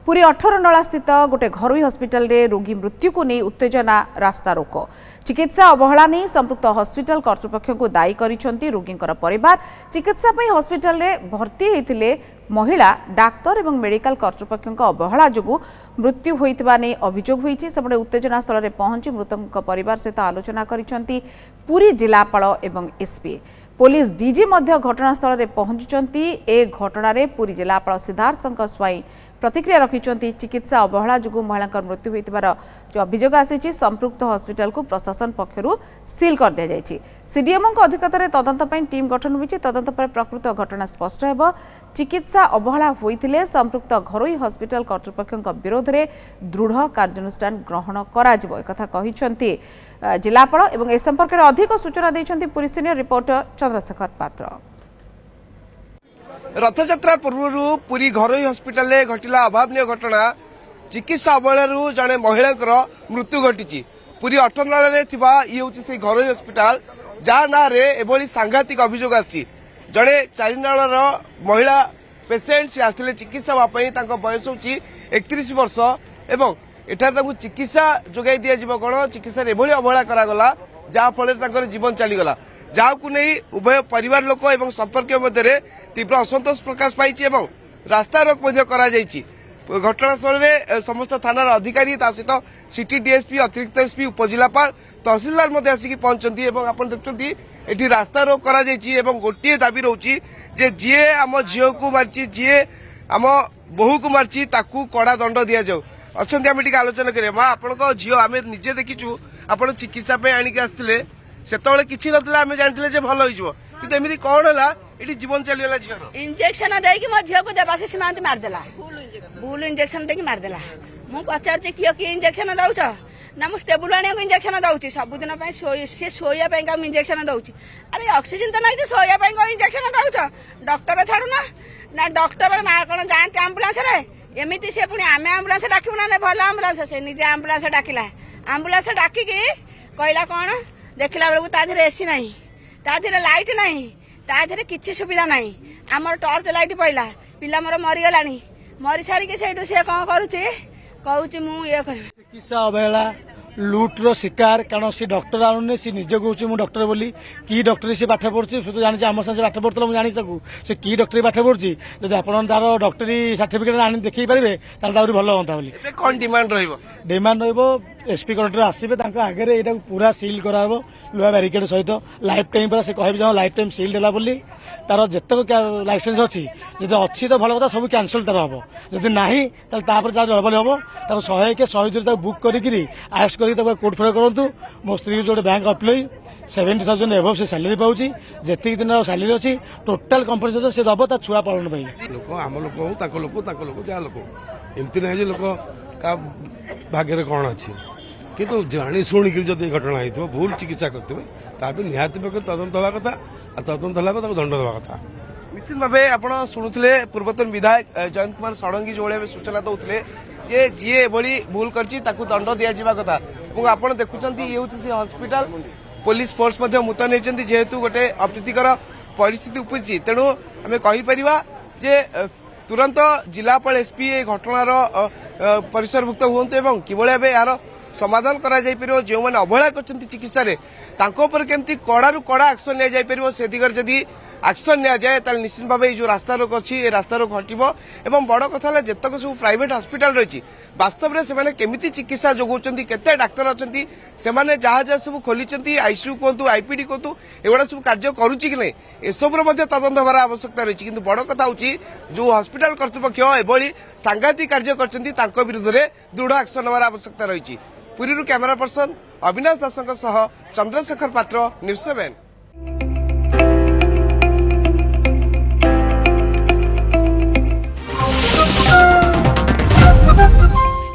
पुरी 18 नला स्थित गोटे घरोई हस्पिटाल रे रोगी मृत्यु को नहीं उत्तेजना रास्ता रोक चिकित्सा अवहेला नहीं संपुक्त हस्पिटाल कर्तृपक्ष को दायी करिसेंती रोगी परिवार। चिकित्सा पई हस्पिटाल रे भर्ती होइतिले महिला डाक्तर एवं मेडिकल कर्तृपक्ष अवहेला जोगु मृत्यु होइतिबा नै अभियोग होइछि। सेपटे उत्तेजना स्थल रे पहुंची मृतक परिवार सहित आलोचना करिसेंती पुरी जिलापाल एवं एसपी। पुलिस डीजी मध्य घटनास्थल रे पहुंचुचंती। ए घटना रे पुरी जिलापाल सिद्धार्थ शंकर स्वाई प्रतिक्रिया रखिंट चिकित्सा अवहेला जो महिला मृत्यु होइतिबार जो अभियोग आसी संपृक्त हस्पिटाल को प्रशासन पक्षर सील कर दिया जायछि। सीडीएमओ अध्यक्षतार तदंत टीम गठन होइछि। तदंत पर प्रकृत घटना स्पष्ट हेब। चिकित्सा अवहेला होइतिले संपृक्त घरोई हस्पिटाल कर्तृपक्ष विरोध में दृढ़ कार्यानुष्ठान ग्रहण कराजिबो एकथा कहिसेंती जिलापाल। एवं ए संपर्क में अधिक सूचना दैछंती पुरी सीनियर रिपोर्टर चंद्रशेखर पात्र। रथयात्रा पूर्व पुरी घरोई हस्पिटाल घटिला अभावनीय घटना चिकित्सा अवहेलू जड़े महिला मृत्यु घटी। पुरी 18 नल घरोई हस्पिटाल जहाँ ना एभली सांघातिक अभियोग आसी जड़े 4 नलर महिला पेसेंट से आसते चिकित्सा हाँपाई बयस हूँ 31 वर्ष एवं एठार चिकित्सा जोगाई दि कौन चिकित्सा एभली अवहेला करागला जहाँफल जीवन चलीगला जहां नहीं उभय परिवार लोक एवं संपर्क मध्य तीव्र असंतोष प्रकाश पाई रास्ता रोक घटनास्थल में समस्त थानार अधिकारी सहित सिटी डीएसपी अतिरिक्त एसपी उपजिलापाल तहसीलदार आसिक पहुंचती। आप देखते ये रास्ता रोक कर गोटे दाबी रोचे जी आम झील को मारी जी आम बोहू को मारी कड़ा दंड दि जाऊ। अच्छा आम टे आलोचना करें माँ आपण झील आम निजे देखीचु आप चिकित्सा आणिक आसते से किसी ना आम जानते भल हो एमती कौन है ये जीवन चलीगला झील इंजेक्शन देकी मो झील को देवाशीष महांती मारदेला भूल इंजेक्शन देकी मारदेला। मु पचार किए इंजेक्शन दौच ना मुझे टेबुल आने इंजेक्शन दौची सबुदिन सी शोया इंजेक्शन दौची। अरे ऑक्सीजन तो नहीं शोया इंजेक्शन दौच डॉक्टर छाड़ूना ना डॉक्टर ना कौन जाती आंबुलांस एमती से पुणी आम आंबुलांस डाकू ना भल आंबुलांस से निजे आंबुलांस डाकिला आंबुलांस डाकिकी कहला कौन देखला बेलू ताधे एसी ना ताधे लाइट ना ताधे किसी सुविधा ना आमर टर्च लाइट पड़ा पिला मोर मरीगला मरी सारिक से कौन करुचे कहूँ मु ये चिकित्सा अवहेला लुट्र शिकार कारण सी डॉक्टर आनुने सी निजे कहूँ मुझे डॉक्टर बोली कि डॉक्टर से पाठ पढ़ुची से तो जानी आम साथ पाठ पढ़ुला मुझे जानी से कि डॉक्टर पाठ पढ़ुची जब आप तार डॉक्टरी सर्टिफिकेट आनी देखी पारे भल हाँ बोली कौन डिमांड डिमांड एसपी कलेक्टर आसवे आगे यहाँ पूरा सिल कराब लुहा बैरिकेड सहित लाइफ टाइम पूरा से कहे जहाँ लाइफ टाइम सिल देला बोली तार जितक लाइसेंस अच्छी जब अच्छी तो भल कथा सब कैंसल तार हम जब ना तापर जहाँ गड़बड़ी हम तार 100 के 100 बुक करी आरेस्ट कर कोर्ट फेयर करूँ। मो स्त्री जो बैंक एम्प्लॉई 70,000 एभव से सैलरी पाऊँ जी दिन सैलरी अच्छी टोटाल कंपनसेसन से दब छुआ पालन लोक आम लोक हो लोक जहाँ लोक एमती ना लोक का भाग्य कौन अच्छी किंतु जानी शुणिक जब घटना हो भूल चिकित्सा करते निहाती पक्ष तदंत हवा कथा तदंत है दंड देवा कथा। निश्चित भाव आप शुणुले पूर्वतन विधायक जयंत कुमार षडंगी जो भाई सूचना दौले जे जी एभली भूल करछि ताकू दंड दिया जावा कथा। आप देखुं ये हूँ हस्पिटाल पुलिस फोर्स मुतयन होती जेहेतु गोटे अप्रीतिकर परिस्थिति उपजी तेणु आम कहीपर जे तुरंत जिलापाल एसपी ए घटनार परिसरभुक्त हूँ कि भाव यार समाधान करा जो मैंने अवहेला कर चिकित्सा केमती कड़ारू कड़ा एक्शन लिया जापर से दिगरे जदि एक्शन लिया जाए निश्चित भाव जो रास्ता रोक अच्छी रास्ता रोक हटब और बड़ कथा जितक सब प्राइवेट हस्पिटाल रही वास्तव में से केमी चिकित्सा जोगाउं केते डाक्तर अच्छा से जहाँ जहाँ सब खोली आईसीयू कहतु आईपीडी कहतु एगुड़ा सब कार्य करुच्ची कि नहीं एसबूर तदंत हमार आवश्यकता रही किंतु बड़ कथा हूँ जो हस्पिटाल कर्तृपक्ष एभली सांघातिक कार्य कर विरुद्ध में दृढ़ एक्शन हमार आवश्यकता रही। पुरी कैमरा पर्सन अविनाश दास चंद्रशेखर पात्र न्यूज 7।